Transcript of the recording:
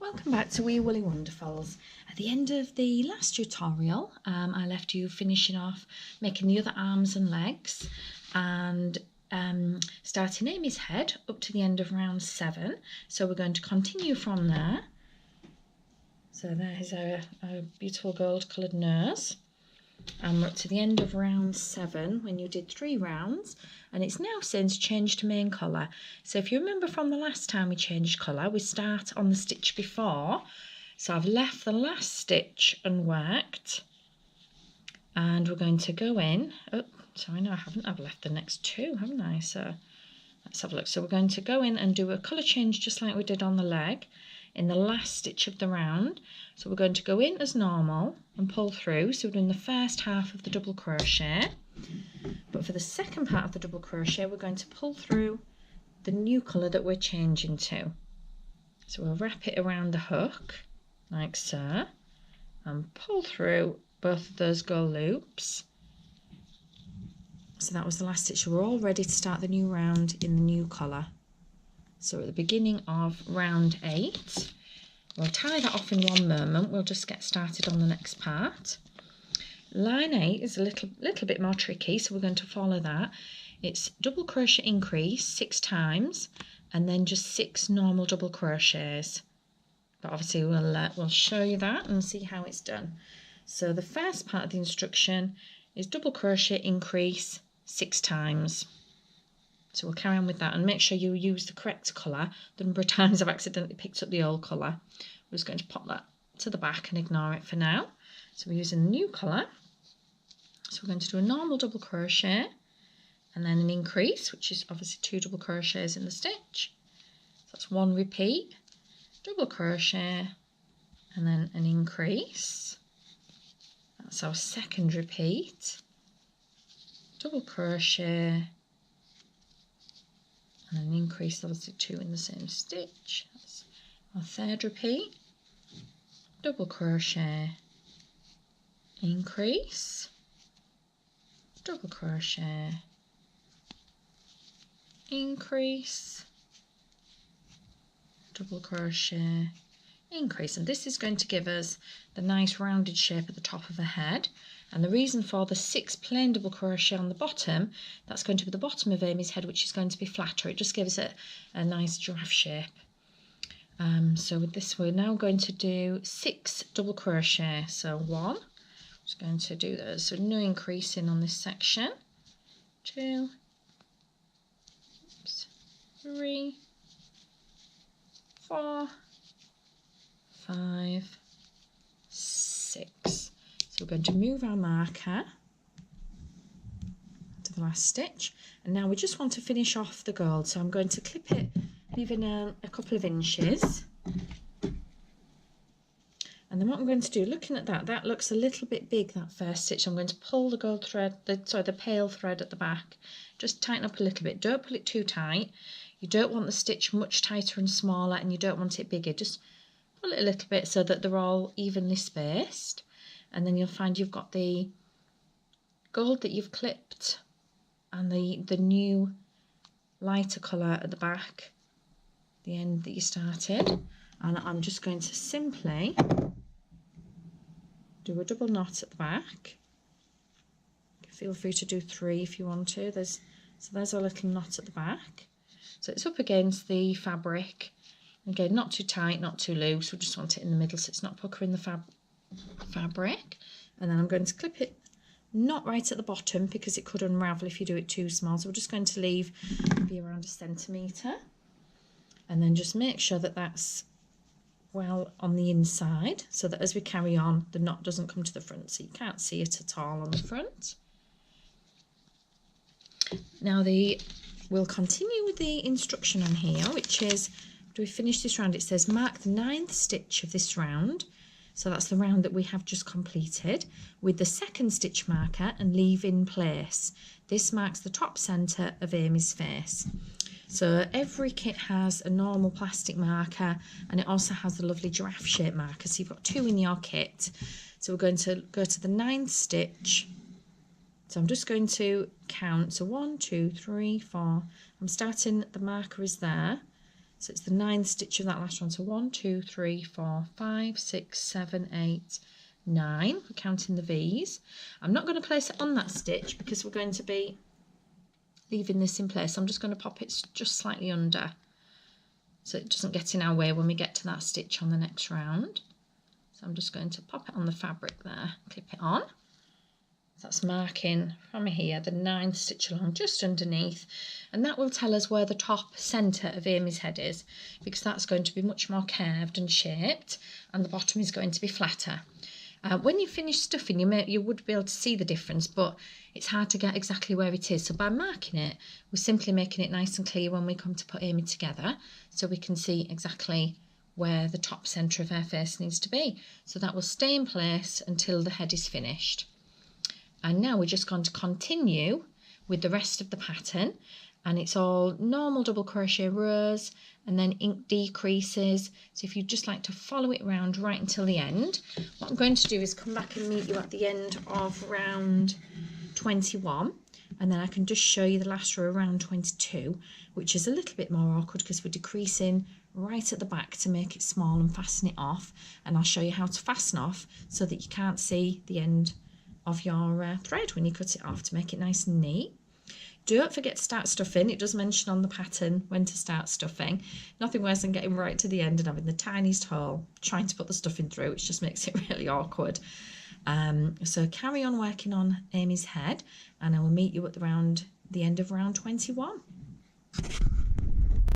Welcome back to Wee Woolly Wonderfuls. At the end of the last tutorial, I left you finishing off making the other arms and legs and starting Amy's head up to the end of round 7. So we're going to continue from there. So there's our beautiful gold coloured nose. And we're up to the end of round 7 when you did 3 rounds, and it's now since changed to main colour. So if you remember from the last time we changed colour, we start on the stitch before. So I've left the last stitch unworked, and we're going to go in. Oh, sorry, no I haven't. I've left the next 2, haven't I? So let's have a look. So we're going to go in and do a colour change just like we did on the leg in the last stitch of the round. So we're going to go in as normal and pull through. So we're doing the first half of the double crochet, but for the second part of the double crochet we're going to pull through the new colour that we're changing to. So we'll wrap it around the hook like so and pull through both of those gold loops. So that was the last stitch. We're all ready to start the new round in the new colour. So at the beginning of round 8, we'll tie that off in one moment. We'll just get started on the next part. Line 8 is a little bit more tricky, so we're going to follow that. It's double crochet increase 6 times and then just 6 normal double crochets. But obviously we'll show you that and see how it's done. So the first part of the instruction is double crochet increase 6 times. So we'll carry on with that and make sure you use the correct colour. The number of times I've accidentally picked up the old colour. We're just going to pop that to the back and ignore it for now. So we're using the new colour. So we're going to do a normal double crochet and then an increase, which is obviously 2 double crochets in the stitch. So that's 1 repeat, double crochet and then an increase. That's our second repeat, double crochet and an increase, obviously 2 in the same stitch. That's our third repeat, double crochet, increase, double crochet, increase, double crochet, increase. And this is going to give us the nice rounded shape at the top of the head. And the reason for the 6 plain double crochet on the bottom, that's going to be the bottom of Amy's head, which is going to be flatter. It just gives it a nice giraffe shape. So with this we're now going to do 6 double crochet. So 1, just going to do those, so no increasing on this section. 2, 3, 4, 5, 6. So we're going to move our marker to the last stitch, and now we just want to finish off the gold. So I'm going to clip it, leaving a couple of inches. And then what I'm going to do, looking at that looks a little bit big, that first stitch. I'm going to pull the gold thread, the pale thread at the back. Just tighten up a little bit. Don't pull it too tight. You don't want the stitch much tighter and smaller, and you don't want it bigger. Just pull it a little bit so that they're all evenly spaced. And then you'll find you've got the gold that you've clipped and the new lighter colour at the back, the end that you started. And I'm just going to simply do a double knot at the back. Feel free to do 3 if you want to. There's our little knot at the back. So it's up against the fabric. Again, not too tight, not too loose. We just want it in the middle so it's not puckering the fabric. And then I'm going to clip it not right at the bottom because it could unravel if you do it too small. So we're just going to leave maybe around 1 centimetre. And then just make sure that that's well on the inside so that as we carry on the knot doesn't come to the front, so you can't see it at all on the front. Now we'll continue with the instruction on here, which is, do we finish this round? It says mark the 9th stitch of this round, so that's the round that we have just completed, with the 2nd stitch marker and leave in place. This marks the top centre of Amy's face. So every kit has a normal plastic marker, and it also has the lovely giraffe shape marker. So you've got 2 in your kit. So we're going to go to the 9th stitch. So I'm just going to count. So 1, 2, 3, 4. I'm starting, the marker is there. So it's the 9th stitch of that last one. So 1, 2, 3, 4, 5, 6, 7, 8, 9. We're counting the V's. I'm not going to place it on that stitch because we're going to be leaving this in place. I'm just going to pop it just slightly under so it doesn't get in our way when we get to that stitch on the next round. So I'm just going to pop it on the fabric there, clip it on. So that's marking from here the 9th stitch along just underneath, and that will tell us where the top centre of Aimee's head is, because that's going to be much more curved and shaped and the bottom is going to be flatter. When you finish stuffing, you would be able to see the difference, but it's hard to get exactly where it is. So by marking it, we're simply making it nice and clear when we come to put Aimee together, so we can see exactly where the top centre of her face needs to be. So that will stay in place until the head is finished. And now we're just going to continue with the rest of the pattern, and it's all normal double crochet rows and then ink decreases. So if you'd just like to follow it around right until the end, what I'm going to do is come back and meet you at the end of round 21, and then I can just show you the last row around 22, which is a little bit more awkward because we're decreasing right at the back to make it small and fasten it off, and I'll show you how to fasten off so that you can't see the end of your thread when you cut it off, to make it nice and neat. Don't forget to start stuffing. It does mention on the pattern when to start stuffing. Nothing worse than getting right to the end and having the tiniest hole trying to put the stuffing through, which just makes it really awkward. So carry on working on Aimee's head, and I will meet you at the end of round 21.